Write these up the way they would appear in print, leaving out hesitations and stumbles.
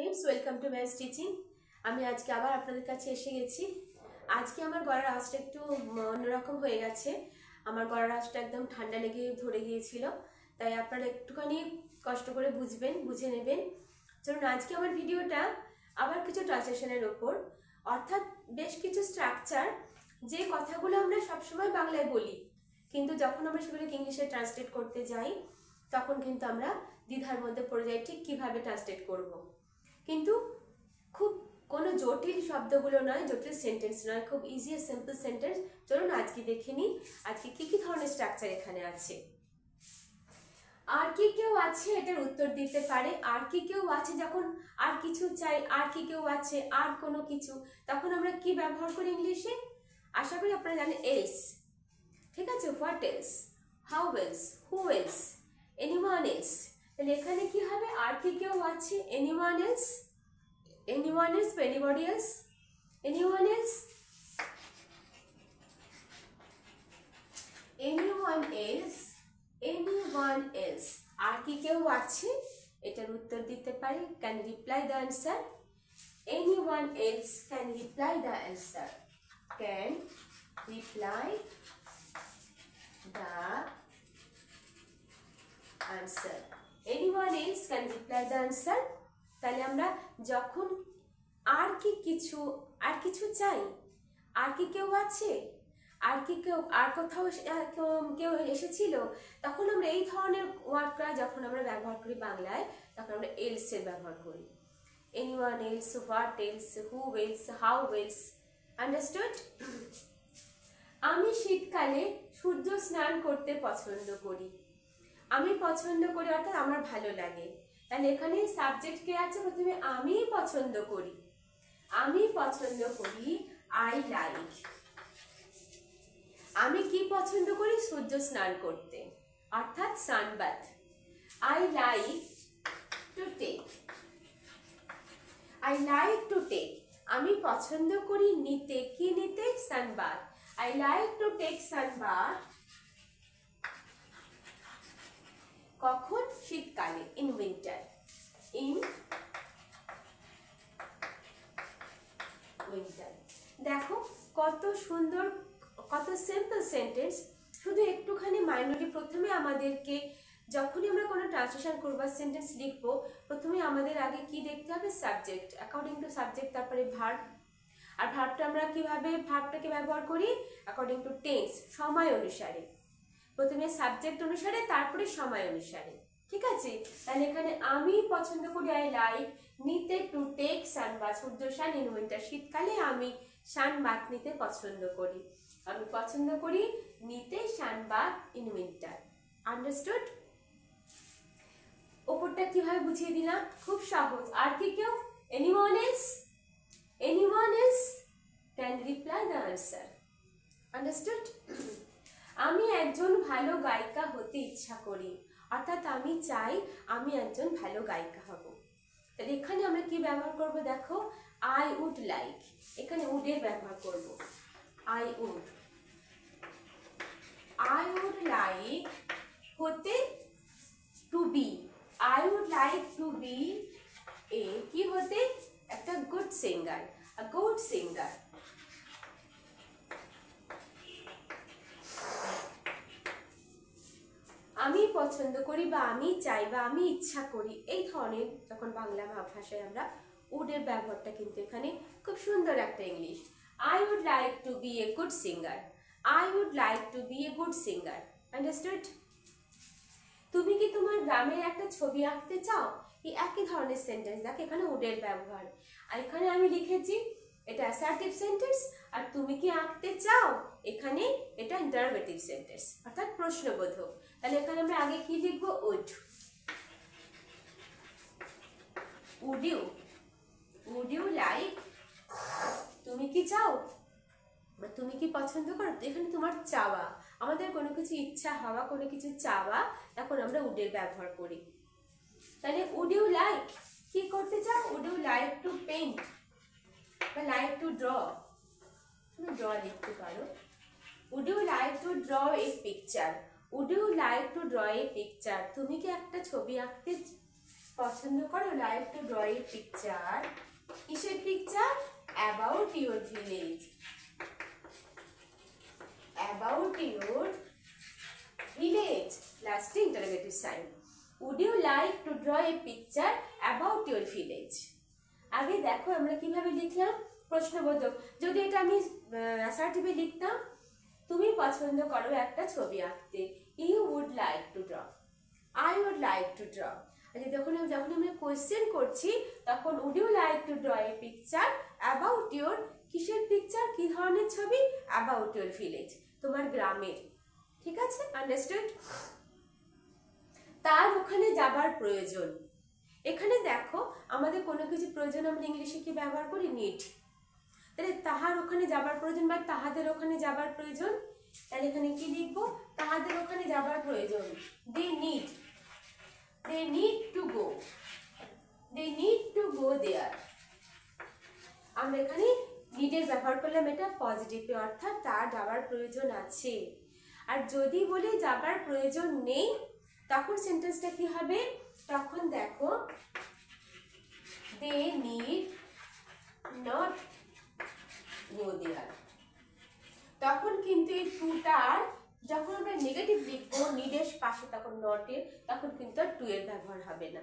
Friends, welcome to my stitching. আমি আজকে আবার আপনাদের কাছে এসে গেছি। আজকে আমার গলার আওয়াজটা একটু অন্যরকম হয়ে গেছে। আমার গলার আওয়াজটা একদম ঠান্ডা লেগে ধরে গিয়েছিল, তাই আপনারা একটুখানি কষ্ট করে বুঝে নেবেন। চলুন আজকে আমার ভিডিওটা আবার কিছু ট্রান্সলেশনের ওপর, অর্থাৎ বেশ কিছু স্ট্রাকচার, যে কথাগুলো আমরা সবসময় বাংলায় বলি, কিন্তু যখন আমরা সেগুলোকে ইংলিশে ট্রান্সলেট করতে যাই তখন কিন্তু আমরা দ্বিধার মধ্যে পড়ে যাই ঠিক কিভাবে ট্রান্সলেট করব। কিন্তু খুব কোনো জটিল শব্দগুলো নয়, জটিল সেন্টেন্স নয়, খুব ইজি আর সিম্পল সেন্টেন্স। চলুন আজকে দেখে নিই আজকে কি কি ধরনের স্ট্রাকচার এখানে আছে। আর কি কেউ আছে এটার উত্তর দিতে পারে। আর কি কেউ আছে যখন আর কিছু চাই, আর কি কেউ আছে, আর কোনো কিছু, তখন আমরা কি ব্যবহার করি ইংলিশে? আশা করি আপনারা জানেন এলস। ঠিক আছে, what else, how else, who else, anyone else. তাহলে এখানে কি হবে? আর কি কেউ আছে, anyone else, anyone else, anybody else, anyone else, anyone else, anyone else। আর কি কেউ আছে এটার উত্তর দিতে পারে, can reply the answer, anyone else can reply the answer, can reply the answer, anyone else can reply the answer। তাহলে আমরা যখন আর কিছু চাই, আর কি কেউ আছে, আর কি কেউ, আর কোথাও কেউ এসেছিল, তখন আমরা এই ধরনের ওয়ার্ডটা যখন আমরা ব্যবহার করি বাংলায়, তখন আমরা এলস এর ব্যবহার করি। Anyone else, what else, who else, how else. Understood? আমি শীতকালে সূর্য স্নান করতে পছন্দ করি। আমি পছন্দ করি অর্থাৎ আমার ভালো লাগে। তাহলে এখানে সাবজেক্ট কে আছে? প্রথমে আমি পছন্দ করি, আমি পছন্দ করি, আই লাইক। আমি কি পছন্দ করি? সূর্য স্নান করতে অর্থাৎ sunbath. I like to take, I like to take. আমি পছন্দ করি নিতে, কি নিতে? Sunbath. I like to take sunbath. কখন? শীতকালে, ইন উইন্টার, ইন উইন্টার। দেখো কত সুন্দর, কত সিম্পল সেন্টেন্স। শুধু একটুখানি মাইনরি, প্রথমে আমাদেরকে যখনই আমরা কোনো ট্রান্সলেশন করবো, সেন্টেন্স লিখবো, প্রথমে আমাদের আগে কি দেখতে হবে? সাবজেক্ট, অ্যাকর্ডিং টু সাবজেক্ট, তারপরে ভার্ব। আর ভার্বটা আমরা কিভাবে ভার্বটাকে ব্যবহার করি? অ্যাকর্ডিং টু টেন্স, সময় অনুসারে। প্রথমে সাবজেক্ট অনুসারে, তারপরে সময় অনুসারে। ঠিক আছে? তাহলে এখানে আমি পছন্দ করি, আই লাইক, নিতে টু টেক সানবাথ, সূর্য স্নান, ইন উইন্টার, শীতকালে আমি সানবাথ নিতে পছন্দ করি। আমি পছন্দ করি নিতে সানবাথ ইন উইন্টার। আন্ডারস্টুড? ওপরটা কিভাবে বুঝিয়ে দিলাম? খুব সহজ। আর কি কেউ? Anyone else, anyone else can reply the answer. Understood? আমি একজন ভালো গায়িকা হতে ইচ্ছা করি, অর্থাৎ আমি চাই আমি একজন ভালো গায়িকা হব। তাহলে এখানে আমরা কি ব্যবহার করব? দেখো, আই উড লাইক, এখানে উডের ব্যবহার করব। I would, I would like হতে, to be, I would like to be a, কি হতে? একটা good singer, a good singer. আমি পছন্দ করি বা আমি চাই বা আমি ইচ্ছা করি, এই ধরনের যখন বাংলা ভাষায় আমরা উডের ব্যবহারটা কিন্তু এখানে খুব সুন্দর একটা English. I would like to be a good singer, I would like to be a good singer. Understood? তুমি কি তোমার গ্রামের একটা ছবি আঁকতে চাও? এই একই ধরনের সেন্টেন্স, দেখ এখানে উডের ব্যবহার। আর এখানে আমি লিখেছি এটা অ্যাসার্টিভ সেন্টেন্স, আর তুমি কি আঁকতে চাও এখানে এটা ইন্টারোগেটিভ সেন্টেন্স, অর্থাৎ প্রশ্নবোধক। তাহলে এখানে আমরা আগে কি লিখবো? Would, would you, would you like, তুমি কি চাও বা তুমি কি পছন্দ করো। তো এখানে তোমার চাওয়া, আমাদের কোনো কিছু ইচ্ছা হওয়া, কোনো কিছু চাওয়া, তখন আমরা উডের ব্যবহার করি। তাহলে উড ইউ লাইক, কি করতে চাও? Would you like to paint বা লাইক টু ড্র, তুমি ড্র লিখতে পারো। Would you like to draw a picture, would you like to draw a picture, তুমি কি একটা ছবি আঁকতে পছন্দ করো, like to draw a picture. কিসের picture? About your village. About your village, লাস্টে interrogative sign. Would you like to draw a picture about your village? আগে দেখো আমরা কিভাবে লিখলাম প্রশ্নবোধক। যদি এটা আমি অ্যাসার্টিভে লিখতাম, তুমি পছন্দ করো একটা ছবি আঁকতে, you would like to draw, I would like to draw. আর যখন আমরা কোয়েশ্চেন করছি তখন would you like to draw a picture about your, কিসের পিকচার, কি ধরনের ছবি? অ্যাবাউট ইউর ভিলেজ, তোমার গ্রামের। ঠিক আছে, আন্ডারস্টুড? তার ওখানে যাবার প্রয়োজন। এখানে দেখো আমাদের কোনো কিছু প্রয়োজন আমরা ইংলিশে কি ব্যবহার করি? নিড। তাহলে তাহার ওখানে যাবার প্রয়োজন বা তাহাদের ওখানে যাবার প্রয়োজন, তাহলে এখানে কি লিখবো? তাহাদের ওখানে যাবার প্রয়োজন। They need to go, they need to go there. আমরা এখানে নিডের ব্যবহার করলাম, এটা পজিটিভে, অর্থাৎ তার যাবার প্রয়োজন আছে। আর যদি বলি যাবার প্রয়োজন নেই, তখন সেন্টেন্সটা কি হবে? তখন দেখো দে নিড নট গো দেয়ার। তখন কিন্তু এই টুটার যখন আমরা নেগেটিভ লিখবো নিডের পাশে, তখন নটের, তখন কিন্তু আর টু এর ব্যবহার হবে না।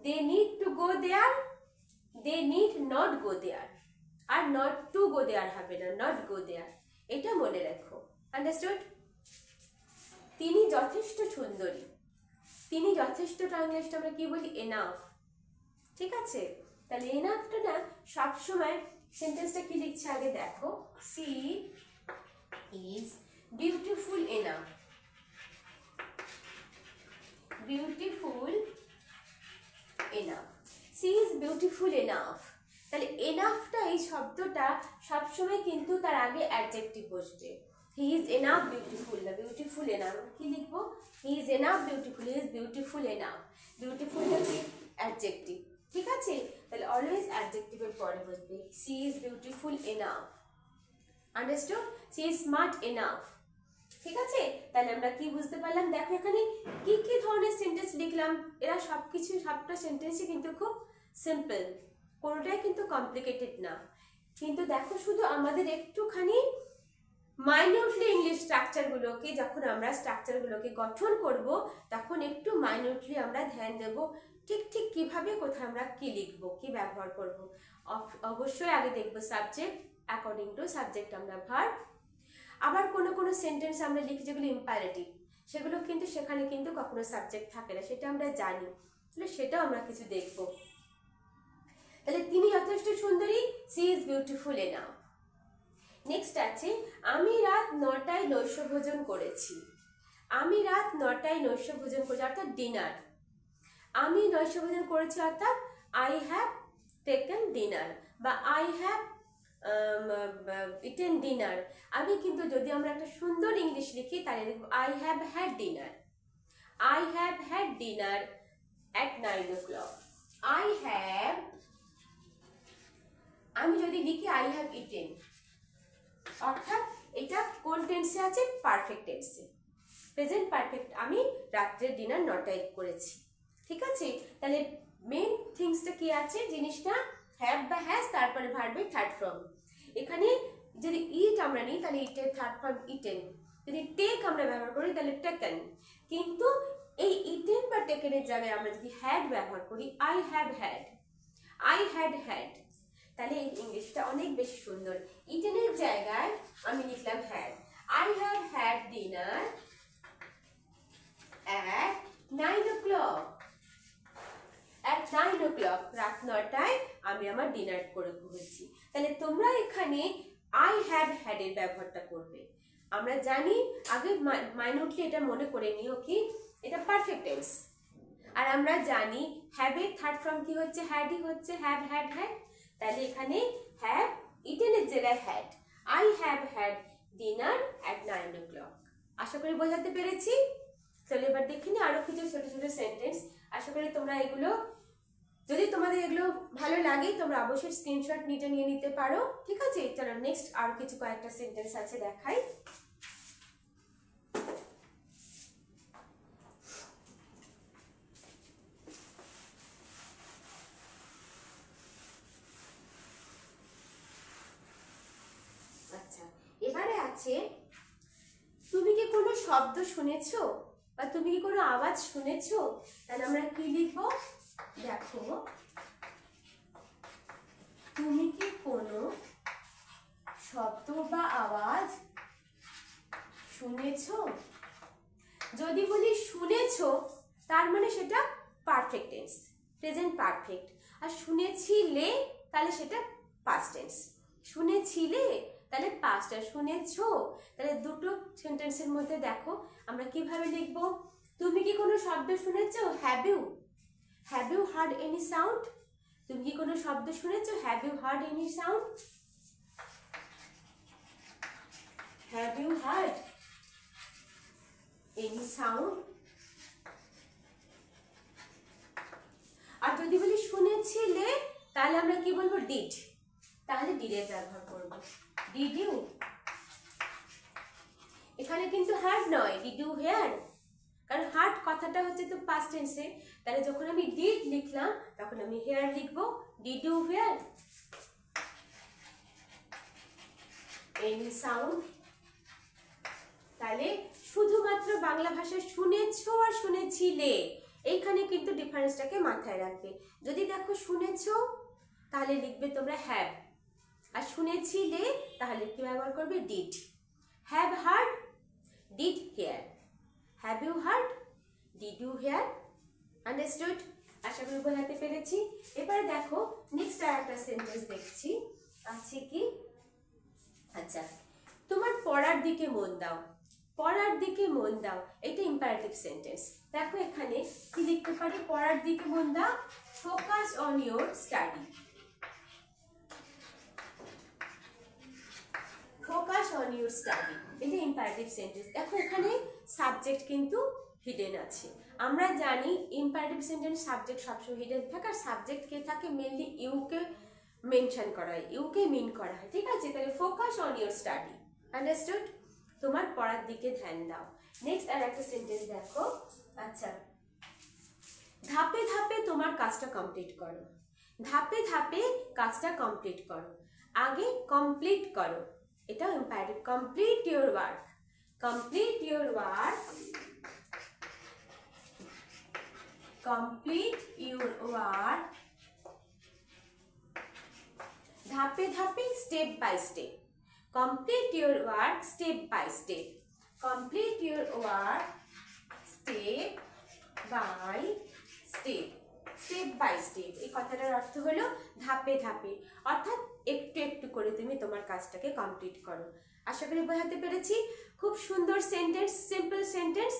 They need to go there, they need not go there. আর নট টু গো দেয়ার হবে না, নট গো দেয়ার। এটা মনে রাখো, আন্ডারস্টুড? তিনি যথেষ্ট সুন্দরী। তিনি যথেষ্টটা ইংলিশটা আমরা কি বলি? এনাফ। ঠিক আছে, তাহলে এনাফটা না সবসময় সেন্টেন্সটা কি লিখছে আগে দেখো, she is beautiful enough, beautiful enough, she is beautiful enough. তাহলে এনাফটা, এই শব্দটা সবসময় কিন্তু তার আগে অ্যাডজেক্টিভ বসবে। হি ইজ এনাফ বিউটিফুল, না বিউটিফুল এনাফ। কি লিখবো? He is enough beautiful, he is beautiful enough. বিউটিফুলটা কি? অ্যাডজেক্টিভ। ঠিক আছে, তাহলে অলওয়েজ অ্যাডজেক্টিভের পরে বসবে। She is beautiful enough, understood? She is smart enough. ঠিক আছে, তাহলে আমরা কি বুঝতে পারলাম? দেখো এখানে কি কি ধরনের সেন্টেন্স লিখলাম, এরা সবকিছু, সবটা সেন্টেন্সই কিন্তু খুব সিম্পল, কোনোটাই কিন্তু কমপ্লিকেটেড না। কিন্তু দেখো শুধু আমাদের একটুখানি মাইনিউটলি ইংলিশ স্ট্রাকচারগুলোকে, যখন আমরা স্ট্রাকচারগুলোকে গঠন করব, তখন একটু মাইনিউটলি আমরা ধ্যান দেব, ঠিক ঠিক কিভাবে কোথায় আমরা কি লিখব, কি ব্যবহার করব। অবশ্যই আগে দেখব সাবজেক্ট, অ্যাকর্ডিং টু সাবজেক্ট আমরা ভার্ব। আবার কোনো কোনো সেন্টেন্স আমরা লিখি যেগুলো ইম্পারেটিভ, সেগুলো কিন্তু সেখানে কিন্তু কখনো সাবজেক্ট থাকে না, সেটা আমরা জানি। তাহলে সেটাও আমরা কিছু দেখব। তাহলে তিনি যথেষ্ট সুন্দরী, she is beautiful enough. Next আছে, আমি রাত 9টায় নৈশ ভোজন করেছি। আমি রাত 9টায় নৈশ ভোজন করেছি, অর্থাৎ ডিনার। আমি নৈশ ভোজন করেছি অর্থাৎ আই হ্যাভ টেকেন ডিনার, বা আই হ্যাভ ইটেন ডিনার। আমি কিন্তু যদি আমরা একটা সুন্দর ইংলিশ লিখি তাহলে লিখবো I have had dinner, I have had dinner at 9 o'clock। I have, আমি যদি লিখি আই হ্যাভ ইটেন, অর্থাৎ এটা কোন টেন্সে আছে? পারফেক্ট টেন্সে, প্রেজেন্ট পারফেক্ট। আমি রাত্রের ডিনার 9টায় করেছি। ঠিক আছে, তাহলে মেন থিংসটা কি আছে? জিনিসটা হ্যাভ বা হ্যাজ, তারপরে ভার্বের থার্ড ফর্ম। এখানে যদি ইট আমরা নিই তাহলে ইটের থার্ড ফর্ম ইটেন, যদি টেক আমরা ব্যবহার করি তাহলে টেকেন। কিন্তু এই ইটেন বা টেকেনের জায়গায় আমরা যদি হ্যাড ব্যবহার করি, I have had, I had had, তাহলে এই ইংলিশটা অনেক বেশি সুন্দর। ইটেনের জায়গায় আমি লিখলাম had. I have had dinner at 9 o'clock। At 9 o'clock, রাত 9টায় আমি আমার ডিনার করে ঘুরেছি। তাহলে তোমরা এখানে আই হ্যাভ হ্যাড এর ব্যবহারটা করবে। আমরা জানি, আগে মাইনুটলি এটা মনে করে নিও কি এটা পারফেক্ট টেন্স। আর আমরা জানি হ্যাভ এর থার্ড ফর্ম কি হচ্ছে? হ্যাডই হচ্ছে, হ্যাভ হ্যাড হ্যাড। তাহলে এখানে হ্যাভ ইটেনের জায়গায় had, I have had dinner at 9 o'clock। আশা করি বোঝাতে পেরেছি। চলো এবার দেখে নি আরো কিছু ছোট ছোট সেন্টেন্স। আশা করি তোমরা এগুলো, যদি তোমাদের এগুলো ভালো লাগে তোমরা অবশ্যই স্ক্রিনশট নিয়ে নিতে পারো। ঠিক আছে, চলো নেক্সট আরো কিছু কয়েকটা সেন্টেন্স আছে দেখাই। আছে তুমি কি কোনো শব্দ শুনেছো বা তুমি কি কোনো আওয়াজ শুনেছো, তাহলে আমরা কি লিখবো? দেখো, তুমি কি কোনো শব্দ বা আওয়াজ শুনেছো? যদি বলি শুনেছো, তার মানে সেটা পারফেক্ট টেন্স, প্রেজেন্ট পারফেক্ট। আর শুনেছিলে তাহলে সেটা পাস্ট টেন্স। শুনেছিলে তাহলে পাস্ট, আর শুনেছো তাহলে দুটো সেন্টেন্সের মধ্যে দেখো আমরা কিভাবে লিখবো। তুমি কি কোনো শব্দ শুনেছো? Have you heard any sound? তুমি কি কোনো শব্দ শুনেছো? Have you heard any sound? Have you heard any sound? আর যদি বলি শুনেছিলে তাহলে আমরা কি বলবো? ডিড। তাহলে ডিডের ব্যবহার করব। ডিড ইউ, এখানে কিন্তু হার্ড নয়, ডিড ইউ হেয়ার, কারণ হার্ড কথাটা হচ্ছে তো পাস্ট টেন্সে। তাহলে যখন আমি ডিড লিখলাম তখন আমি হেয়ার লিখবো। Did you hear any sound? তাহলে শুধুমাত্র বাংলা ভাষায় শুনেছো আর শুনেছিলে, এইখানে কিন্তু ডিফারেন্সটাকে মাথায় রাখবে। যদি দেখো শুনেছো তাহলে লিখবে তোমরা হ্যাভ, আর শুনেছিলে তাহলে কি ব্যবহার করবে? Did. Have heard, did hear. Have you heard, did you hear. Understood? আশা করি বোঝাতে পেরেছি। এবারে দেখো নেক্সট আর একটা সেন্টেন্স দেখছি আছে কি। আচ্ছা, তোমার পড়ার দিকে মন দাও। পড়ার দিকে মন দাও, এটা ইম্পারেটিভ সেন্টেন্স। দেখো এখানে কি লিখতে পারি? পড়ার দিকে মন দাও, focus on your study. Focus on your study, এটা ইম্পারেটিভ সেন্টেন্স। দেখো এখানে সাবজেক্ট কিন্তু হিডেন আছে। আমরা জানি ইম্পারেটিভ সেন্টেন্স সাবজেক্ট সবসময় হিডেন থাকে, আর সাবজেক্ট কে থাকে? মেনলি ইউকে মেনশন করা হয়, ইউকে মিন করা হয়। ঠিক আছে? তাহলে focus on your study. Understood? তোমার পড়ার দিকে ধ্যান দাও। নেক্সট আর একটা সেন্টেন্স দেখো। আচ্ছা, ধাপে ধাপে তোমার কাজটা কমপ্লিট করো। ধাপে ধাপে কাজটা কমপ্লিট করো, আগে কমপ্লিট করো, এটা imperative. Complete your work, complete your work, complete your work. ধাপে ধাপে, step by step. Complete your work step by step. Complete your work step by step. Step by step. এই কথাটার অর্থ হলো ধাপে ধাপে, অর্থাৎ একটু একটু করে তুমি তোমার কাজটাকে কমপ্লিট করো। আশা করি বোঝাতে পেরেছি। খুব সুন্দর সেন্টেন্স, সিম্পল সেন্টেন্স,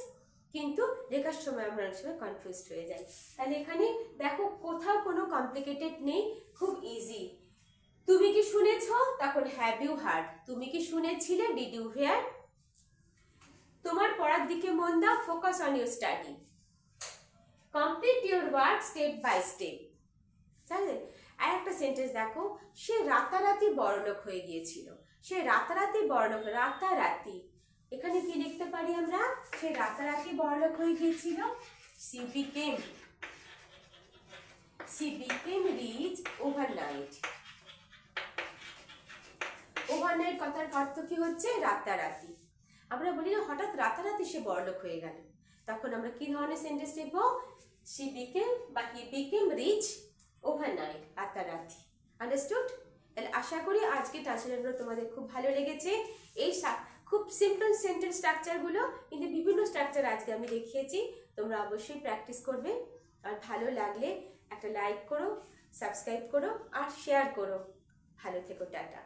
কিন্তু লেখার সময় আমরা অনেক সময় কনফিউজড হয়ে যাই। তাহলে এখানে দেখো কোথাও কোনো কমপ্লিকেটেড নেই, খুব ইজি। তুমি কি শুনেছ? তখন হ্যাভ ইউ হার্ড। তুমি কি শুনেছিলে? Did you hair. তোমার পড়ার দিকে মন দাও, focus on your study. Complete your work step by step. তাহলে আর একটা সেন্টেন্স দেখো, সে রাতারাতি বড়লোক হয়ে গিয়েছিল। সে রাতারাতি বড়লোক, রাতারাতি, এখানে কি লিখতে পারি আমরা? সে রাতারাতি বড়লোক হয়ে গিয়েছিল। she became rich overnight. Overnight কথার অর্থ কি হচ্ছে? রাতারাতি। আমরা বলি না হঠাৎ রাতারাতি সে বড়লোক হয়ে গেল, তখন আমরা কি ধরনের সেন্টেন্স লিখবো? she became বা he became rich overnight, রাতারাতি। আন্ডারস্টুড? তাহলে আশা করি আজকে ট্রান্সলেশনগুলো তোমাদের খুব ভালো লেগেছে। এই খুব সিম্পল সেন্টেন্স স্ট্রাকচারগুলো, কিন্তু বিভিন্ন স্ট্রাকচার আজকে আমি দেখিয়েছি। তোমরা অবশ্যই প্র্যাকটিস করবে, আর ভালো লাগলে একটা লাইক করো, সাবস্ক্রাইব করো আর শেয়ার করো। ভালো থেকো, টাটা।